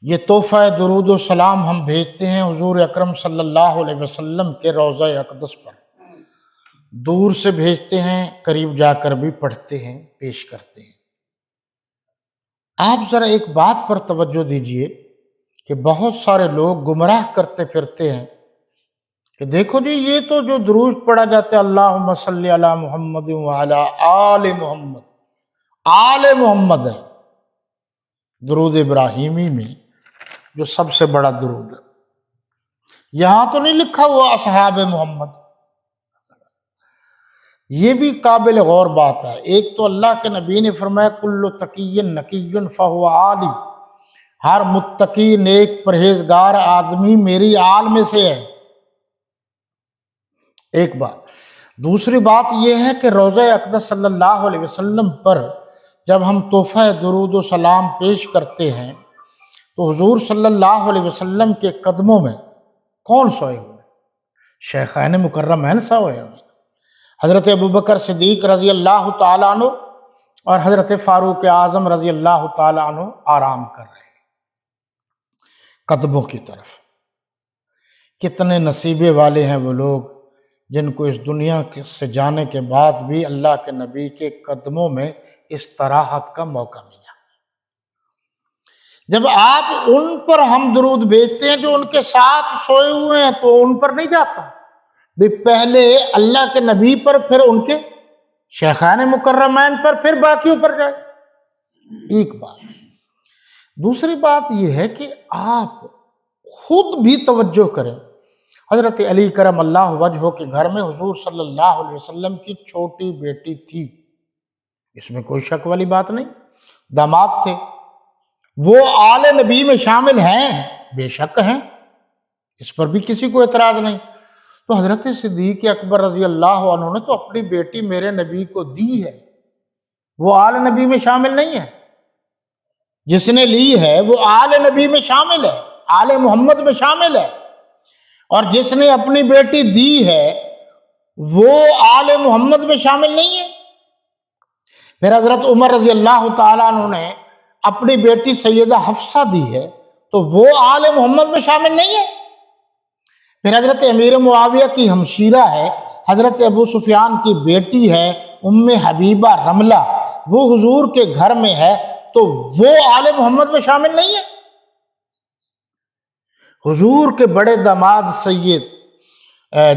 یہ تحفہ درود و سلام ہم بھیجتے ہیں حضور اکرم صلی اللہ علیہ وسلم کے روضہ اقدس پر، دور سے بھیجتے ہیں، قریب جا کر بھی پڑھتے ہیں، پیش کرتے ہیں۔ آپ ذرا ایک بات پر توجہ دیجئے کہ بہت سارے لوگ گمراہ کرتے پھرتے ہیں کہ دیکھو جی یہ تو جو درود پڑھا جاتا ہے اللہم صلی علی محمد وعلی آل محمد، آل محمد ہے درود ابراہیمی میں جو سب سے بڑا درود ہے، یہاں تو نہیں لکھا ہوا اصحاب محمد۔ یہ بھی قابل غور بات ہے۔ ایک تو اللہ کے نبی نے فرمایا کل تقی نقی فہو آلی، ہر متقی نیک پرہیزگار آدمی میری آل میں سے ہے، ایک بات۔ دوسری بات یہ ہے کہ روضہ اقدس صلی اللہ علیہ وسلم پر جب ہم تحفہ درود و سلام پیش کرتے ہیں تو حضور صلی اللہ علیہ وسلم کے قدموں میں کون سوئے ہوئے؟ شیخین مکرمین سوئے ہوئے، حضرت ابوبکر صدیق رضی اللہ تعالیٰ عنہ اور حضرت فاروق اعظم رضی اللہ تعالیٰ عنہ آرام کر رہے ہیں قدموں کی طرف۔ کتنے نصیبے والے ہیں وہ لوگ جن کو اس دنیا سے جانے کے بعد بھی اللہ کے نبی کے قدموں میں استراحت کا موقع ملا۔ جب آپ ان پر ہم درود بھیجتے ہیں جو ان کے ساتھ سوئے ہوئے ہیں تو ان پر نہیں جاتا، بھی پہلے اللہ کے نبی پر، پھر ان کے شیخان مکرمین پر، پھر باقیوں پر جائے، ایک بات۔ دوسری بات یہ ہے کہ آپ خود بھی توجہ کریں۔ حضرت علی کرم اللہ وجہہ کے گھر میں حضور صلی اللہ علیہ وسلم کی چھوٹی بیٹی تھی، اس میں کوئی شک والی بات نہیں، داماد تھے، وہ آل نبی میں شامل ہیں، بے شک ہیں، اس پر بھی کسی کو اعتراض نہیں۔ تو حضرت صدیق اکبر رضی اللہ عنہ نے تو اپنی بیٹی میرے نبی کو دی ہے، وہ آل نبی میں شامل نہیں ہے، جس نے لی ہے وہ آل نبی میں شامل ہے، آل محمد میں شامل ہے، اور جس نے اپنی بیٹی دی ہے وہ آل محمد میں شامل نہیں ہے۔ پھر حضرت عمر رضی اللہ تعالیٰ عنہ نے اپنی بیٹی سیدہ حفصہ دی ہے تو وہ آل محمد میں شامل نہیں ہے۔ پھر حضرت امیر معاویہ کی ہمشیرہ ہے، حضرت ابو سفیان کی بیٹی ہے ام حبیبہ رملہ، وہ حضور کے گھر میں ہے تو وہ آل محمد میں شامل نہیں ہے۔ حضور کے بڑے داماد سید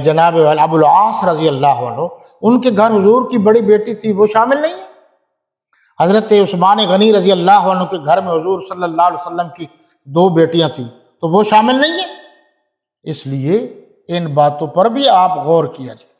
جناب ابو العاص رضی اللہ عنہ، ان کے گھر حضور کی بڑی بیٹی تھی، وہ شامل نہیں ہے۔ حضرت عثمان غنی رضی اللہ عنہ کے گھر میں حضور صلی اللہ علیہ وسلم کی 2 بیٹیاں تھیں تو وہ شامل نہیں ہیں۔ اس لیے ان باتوں پر بھی آپ غور کیا جائے۔